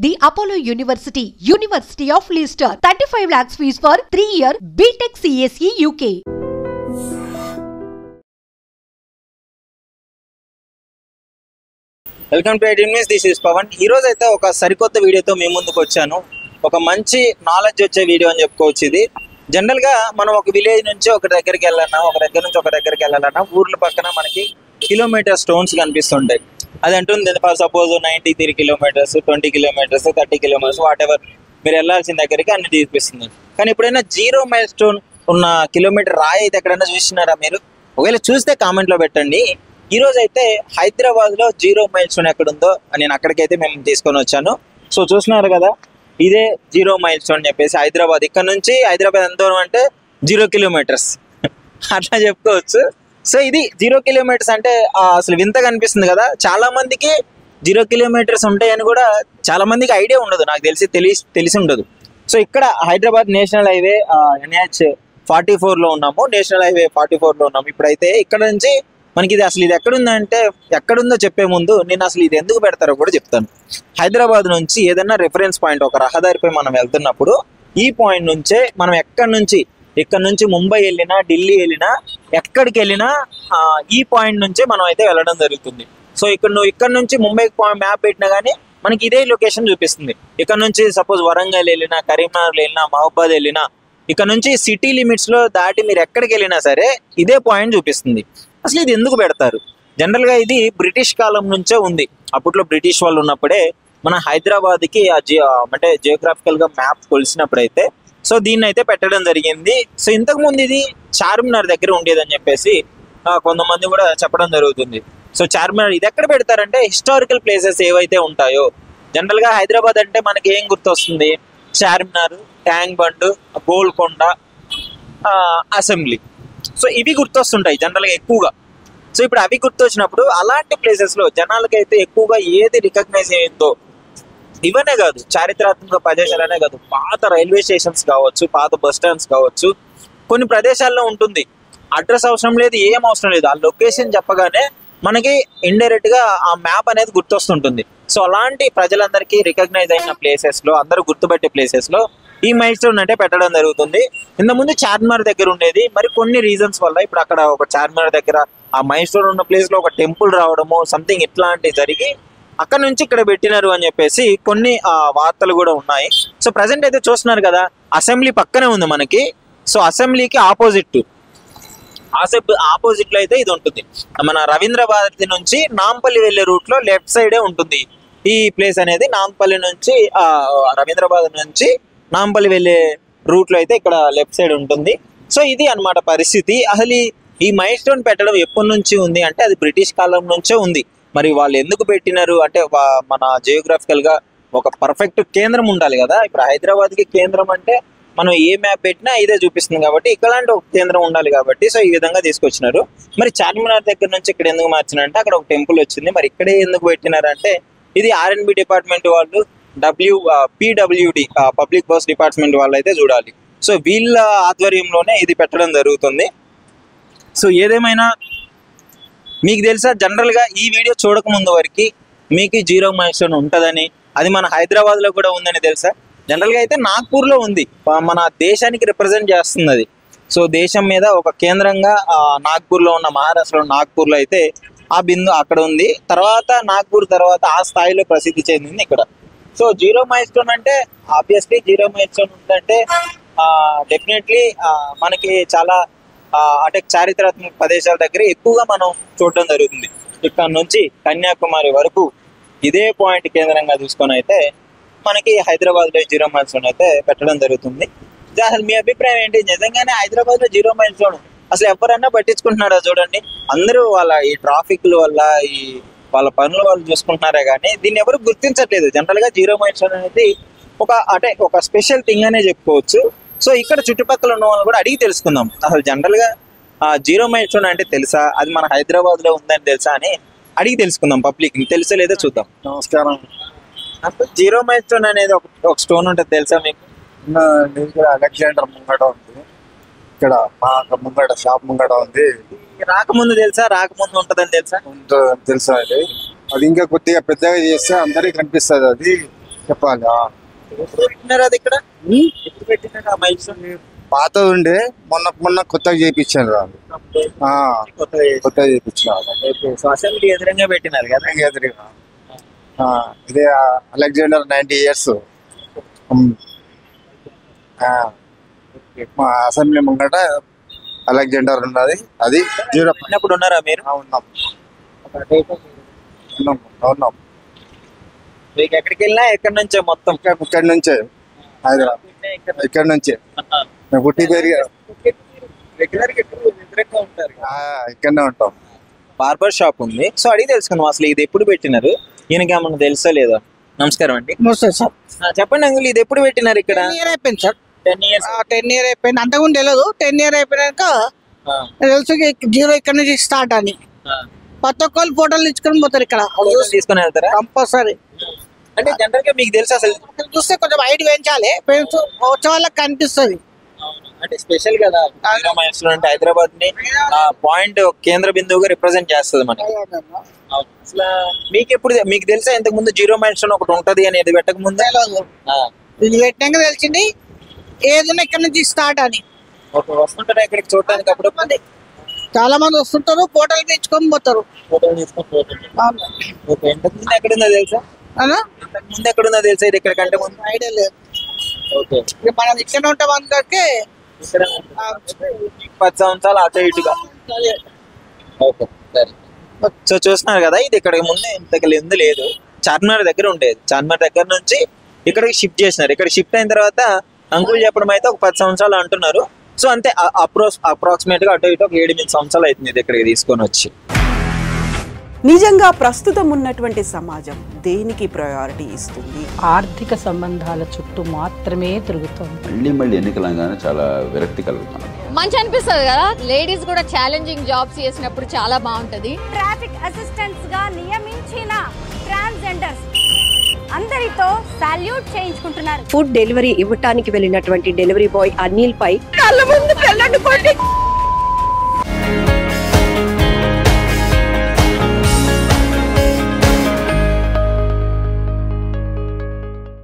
The Apollo University, University of Leicester, 35 lakhs fees for 3-year BTech CSE UK. Welcome to 18 News. This is Pavan. ఈ రోజు అయితే ఒక సరికొత్త వీడియోతో మీ ముందుకు వచ్చాను. ఒక మంచి నాలెడ్జ్ వచ్చే వీడియో అని చెప్పుకోవచ్చు. ఇది జనరల్ గా మనం ఒక విలేజ్ నుంచి ఒక దగ్గరికి వెళ్ళాలన్నా, ఒక దగ్గర నుంచి ఒక దగ్గరికి వెళ్ళాలన్నా ఊర్ల పక్కన మనకి కిలోమీటర్ స్టోన్స్ కనిపిస్తుంటాయి. అది అంటుంది for suppose 93 kilometres, 20 kilometres, 30 kilometres, what ever మీరు వెళ్ళాల్సిన దగ్గరికి అన్ని చూపిస్తుంది. కానీ ఎప్పుడైనా 0 మైల్ స్టోన్ ఉన్న కిలోమీటర్ రాయి అయితే ఎక్కడైనా చూసినారా మీరు? ఒకవేళ చూస్తే కామెంట్లో పెట్టండి. ఈ రోజు అయితే హైదరాబాద్ లో 0 మైల్ స్టోన్ ఎక్కడుందో నేను అక్కడికైతే మేము తీసుకొని వచ్చాను. సో చూస్తున్నారు కదా, ఇదే 0 మైల్ స్టోన్ చెప్పేసి హైదరాబాద్. ఇక్కడ నుంచి హైదరాబాద్ ఎంత దూరం అంటే 0 కిలోమీటర్స్ అట్లా చెప్పుకోవచ్చు. సో ఇది 0 కిలోమీటర్స్ అంటే అసలు వింతగా అనిపిస్తుంది కదా. చాలా మందికి 0 కిలోమీటర్స్ ఉంటాయని కూడా చాలా మందికి ఐడియా ఉండదు, నాకు తెలిసి ఉండదు. సో ఇక్కడ హైదరాబాద్ నేషనల్ హైవే NH 44 లో ఉన్నాము. నేషనల్ హైవే 44 లో ఉన్నాము. ఇప్పుడైతే ఇక్కడ నుంచి మనకి ఇది అసలు ఇది ఎక్కడుందంటే, ఎక్కడుందో చెప్పే ముందు నేను అసలు ఇది ఎందుకు పెడతారో కూడా చెప్తాను. హైదరాబాద్ నుంచి ఏదైనా రిఫరెన్స్ పాయింట్, ఒక రహదారిపై మనం వెళ్తున్నప్పుడు ఈ పాయింట్ నుంచే మనం ఇక్కడ నుంచి ముంబై వెళ్ళినా, ఢిల్లీ వెళ్ళినా, ఎక్కడికి వెళ్ళినా ఈ పాయింట్ నుంచే మనం అయితే వెళ్ళడం జరుగుతుంది. సో ఇక్కడ నుంచి ముంబైకి మ్యాప్ పెట్టినా కానీ మనకి ఇదే లొకేషన్ చూపిస్తుంది. ఇక్కడ నుంచి సపోజ్ వరంగల్ వెళ్ళినా, కరీంనగర్ వెళ్ళినా, మహబాద్ వెళ్ళినా, ఇక్కడ నుంచి సిటీ లిమిట్స్ లో దాటి మీరు ఎక్కడికి వెళ్ళినా సరే ఇదే పాయింట్ చూపిస్తుంది. అసలు ఇది ఎందుకు పెడతారు? జనరల్ గా ఇది బ్రిటిష్ కాలం నుంచే ఉంది. అప్పట్లో బ్రిటిష్ వాళ్ళు ఉన్నప్పుడే మన హైదరాబాద్ కి అంటే జియోగ్రాఫికల్ గా మ్యాప్ కొలిసినప్పుడైతే సో దీన్ని అయితే పెట్టడం జరిగింది. సో ఇంతకు ముందు ఇది చార్మినార్ దగ్గర ఉండేదని చెప్పేసి కొంతమంది కూడా చెప్పడం జరుగుతుంది. సో చార్మినార్ ఇది ఎక్కడ పెడతారంటే, హిస్టారికల్ ప్లేసెస్ ఏవైతే ఉంటాయో, జనరల్ గా హైదరాబాద్ అంటే మనకి ఏం గుర్తొస్తుంది? Charminar, tank bund, Golconda, assembly. So ఇవి గుర్తొస్తుంటాయి జనరల్ గా ఎక్కువగా. సో ఇప్పుడు అవి గుర్తొచ్చినప్పుడు అలాంటి ప్లేసెస్ లో జనాలకైతే ఎక్కువగా ఏది రికగ్నైజ్ అయ్యిందో, ఇవనే కాదు చారిత్రాత్మక ప్రదేశాలనే కాదు, పాత రైల్వే స్టేషన్స్ కావచ్చు, పాత బస్ స్టాండ్స్ కావచ్చు, కొన్ని ప్రదేశాల్లో ఉంటుంది. అడ్రస్ అవసరం లేదు, ఏం అవసరం లేదు, ఆ లొకేషన్ చెప్పగానే మనకి ఇండైరెక్ట్ గా ఆ మ్యాప్ అనేది గుర్తొస్తుంటుంది. సో అలాంటి ప్రజలందరికీ రికగ్నైజ్ అయిన ప్లేసెస్ లో, అందరూ గుర్తుపెట్టే ప్లేసెస్ లో ఈ మైల్ స్టోన్ అంటే పెట్టడం జరుగుతుంది. ఇంతకుముందు చార్మినార్ దగ్గర ఉండేది, మరి కొన్ని రీజన్స్ వల్ల ఇప్పుడు అక్కడ ఒక చార్మినార్ దగ్గర ఆ మైల్ స్టోన్ ఉన్న ప్లేస్ లో ఒక టెంపుల్ రావడము, సంథింగ్ ఇట్లాంటివి జరిగి అక్కడ నుంచి ఇక్కడ పెట్టినారు అని చెప్పేసి కొన్ని వార్తలు కూడా ఉన్నాయి. సో ప్రజెంట్ అయితే చూస్తున్నారు కదా, అసెంబ్లీ పక్కనే ఉంది మనకి. సో అసెంబ్లీకి ఆపోజిట్ లో అయితే ఇది ఉంటుంది. మన రవీంద్ర భారతి నుంచి నాంపల్లి వెళ్లే రూట్ లో లెఫ్ట్ సైడే ఉంటుంది ఈ ప్లేస్ అనేది. నాంపల్లి నుంచి రవీంద్ర భారతి నుంచి నాంపల్లి వెళ్లే రూట్ లో అయితే ఇక్కడ లెఫ్ట్ సైడ్ ఉంటుంది. సో ఇది అన్నమాట పరిస్థితి. అసలు ఈ మైల్ స్టోన్ పెట్టడం ఎప్పటి నుంచి ఉంది అంటే, అది బ్రిటిష్ కాలం నుంచే ఉంది. మరి వాళ్ళు ఎందుకు పెట్టినారు అంటే, మన జియోగ్రాఫికల్ గా ఒక పర్ఫెక్ట్ కేంద్రం ఉండాలి కదా. ఇప్పుడు హైదరాబాద్ కి కేంద్రం అంటే మనం ఏ మ్యాప్ పెట్టినా ఇదే చూపిస్తుంది కాబట్టి ఇక్కడంటే ఒక కేంద్రం ఉండాలి కాబట్టి సో ఈ విధంగా తీసుకొచ్చినారు. మరి చార్మినార్ దగ్గర నుంచి ఇక్కడ ఎందుకు మార్చినారంటే, అక్కడ ఒక టెంపుల్ వచ్చింది. మరి ఇక్కడే ఎందుకు పెట్టినారంటే, ఇది R&B డిపార్ట్మెంట్ వాళ్ళు, PWD పబ్లిక్ బస్ డిపార్ట్మెంట్ వాళ్ళు అయితే చూడాలి. సో వీళ్ళ ఆధ్వర్యంలోనే ఇది పెట్టడం జరుగుతుంది. సో ఏదేమైనా మీకు తెలుసా, జనరల్ గా ఈ వీడియో చూడక ముందు వరకు మీకు 0 మైల్ స్టోన్ ఉంటుందని, అది మన హైదరాబాద్ లో కూడా ఉందని తెలుసా? జనరల్ గా అయితే నాగ్పూర్ లో ఉంది, మన దేశానికి రిప్రజెంట్ చేస్తుంది అది. సో దేశం మీద ఒక కేంద్రంగా నాగ్పూర్ లో ఉన్న, మహారాష్ట్రలో నాగ్పూర్ లో అయితే ఆ బిందు అక్కడ ఉంది. తర్వాత నాగ్పూర్ తర్వాత ఆ స్థాయిలో ప్రసిద్ధి చెందింది ఇక్కడ. సో 0 మైల్ స్టోన్ అంటే ఆబ్వియస్లీ 0 మైల్ స్టోన్ ఉందంటే డెఫినెట్లీ మనకి చాలా అంటే చారిత్రాత్మక ప్రదేశాల దగ్గర ఎక్కువగా మనం చూడడం జరుగుతుంది. ఇక్కడ నుంచి కన్యాకుమారి వరకు ఇదే పాయింట్ కేంద్రంగా చూసుకొని అయితే మనకి హైదరాబాద్ లో 0 మైల్ స్టోన్ అయితే పెట్టడం జరుగుతుంది. అసలు మీ అభిప్రాయం ఏంటి? నిజంగానే హైదరాబాద్ లో 0 మైల్ స్టోన్ అసలు ఎవరన్నా పట్టించుకుంటున్నారా? చూడండి, అందరూ వాళ్ళ ఈ ట్రాఫిక్ వల్ల వాళ్ళ పనులు వాళ్ళు చూసుకుంటున్నారే కానీ దీన్ని ఎవరు గుర్తించట్లేదు. జనరల్ గా 0 మైల్ స్టోన్ అనేది ఒక స్పెషల్ థింగ్ అనే చెప్పుకోవచ్చు. సో ఇక్కడ చుట్టుపక్కల ఉన్న వాళ్ళు కూడా అడిగి తెలుసుకుందాం, అసలు జనరల్ గా 0 మైల్ స్టోన్ అంటే తెలుసా, అది మన హైదరాబాద్ లో ఉందని తెలుసా అని అడిగి తెలుసుకుందాం. పబ్లిక్ తెలుసా లేదో చూద్దాం. నమస్కారం. అసలు 0 మైల్ స్టోన్ అనేది ఒక స్టోన్ ఉంటుంది తెలుసా మీకు? అలెగ్జాండర్ ముంగట ఉంది, ఇక్కడ మా ముంగట షాప్ ముంగట ఉంది. రాకముందు తెలుసా, రాకముందు ఉంటదని తెలుసా? తెలుసా? అది ఇంకా కొద్దిగా పెద్దగా చేస్తే అందరికి కనిపిస్తుంది. అది చెప్పాలి. పెట్టినారు అది ఇక్కడ ఎప్పుడు పెట్టినారు ఆ మైల్స్ పాతది ఉండే మొన్న కొత్తగా చేయించారు. కొత్తగా చేయించారు. సో అసెంబ్లీ ఎదురుగా పెట్టినారు కదా. ఎదురుగా ఇదే అలెగ్జాండర్ 90 years. మా అసెంబ్లీ ముంగట అలెగ్జాండర్ ఉన్నది. అది 0 ఉన్నప్పుడు ఉన్నారా మీరు? ఉన్నాం. మీకు ఎక్కడికి వెళ్ళినా ఎక్కడి నుంచే మొత్తం? ఇక్కడి నుంచే హైదరాబాద్. ఇక్కడ నుంచే మేము పుట్టి పెరిగి ఇక్కడనే ఉంటాం. బార్బర్ షాప్ ఉంది. సో అడిగి తెలుసుకున్నాం అసలు ఇది ఎప్పుడు పెట్టినారు, ఈయనకి ఏమన్నా తెలుసా లేదా. నమస్కారం అండి. చెప్పండి అంకుల్, ఇది ఎప్పుడు పెట్టినారు ఇక్కడ? 10 years అయిపోయింది సార్. 10 years. 10 years అయిపోయింది. అంతకుముందు తెలియదు. 10 years అయిపోయాక తెలుసు 0 ఇక్కడ నుంచి స్టార్ట్ అని. కొత్త ఒక్కళ్ళు ఫోటోలు తీసుకొని పోతారు. ఇక్కడ తీసుకొని వెళ్తారా కంపల్సరీ? అంటే జనరల్ గా మీకు తెలుసు అసలు చూస్తే కొంచెం హైట్ పెంచాలి. వచ్చే వాళ్ళకి కనిపిస్తుంది. అంటే స్పెషల్ కదా హైదరాబాద్ ని పాయింట్ కేంద్ర బిందువుగా రిప్రజెంట్ చేస్తుంది మనకి. అసలు మీకు తెలుసా ఇంతకు ముందు 0 మైల్స్ ఒకటి ఉంటది అనేది పెట్టక ముందు? ఇది పెట్టాక తెలిసింది ఏదైనా ఇక్కడ నుంచి స్టార్ట్ అని. వస్తుంటారా ఇక్కడికి చూడటానికి? అప్పుడు చాలా మంది వస్తుంటారు, ఫోటోలు తెచ్చుకొని పోతారు. ఫోటోలు తీసుకొని పోతుంటారు. ఇంతకు ముందు ఎక్కడుందో తెలుసా? ముందు ఎక్కడుందో తెలుసా ఇది ఇక్కడికంటే ముందు? ఐడియా లేదు. మనం ఇక్కడ ఉంటాం అందరికి. 10 సంవత్సరాలు అటు ఇటుగా. సో చూస్తున్నారు కదా, ఇది ఇక్కడ ముందు ఇంతకు ముందు లేదు. చార్మినార్ దగ్గర ఉండేది. చార్మినార్ దగ్గర నుంచి ఇక్కడికి షిఫ్ట్ చేసినారు. ఇక్కడ షిఫ్ట్ అయిన తర్వాత అంకుల్ చెప్పడం అయితే ఒక 10 సంవత్సరాలు అంటున్నారు. సో అంతే అప్రాక్సిమేట్ గా అటు ఇటు ఒక 7-8 సంవత్సరాలు అవుతుంది ఇది ఇక్కడికి తీసుకొని వచ్చి. నిజంగా ప్రస్తుతం ఉన్నటువంటి సమాజం దేనికి ప్రయారిటీ ఇస్తుంది? ఆర్థిక సంబంధాల చుట్టూ మాత్రమే తిరుగుతుంది. మళ్ళీ ఎన్నికలంగానే చాలా విరక్తి కలుగుతాం. మంచి అనిపిస్తుంది కదా. లేడీస్ కూడా ఛాలెంజింగ్ జాబ్స్ చేసినప్పుడు చాలా బాగుంటది. ట్రాఫిక్ అసిస్టెంట్స్ గా నియమించిన ట్రాన్స్జెండర్స్ అందరితో సాల్యూట్ చేయించుకుంటున్నారు. ఫుడ్ డెలివరీ ఇవ్వటానికి వెళ్ళినటువంటి డెలివరీ బాయ్ అనిల్ పై కళ్ళ ముందు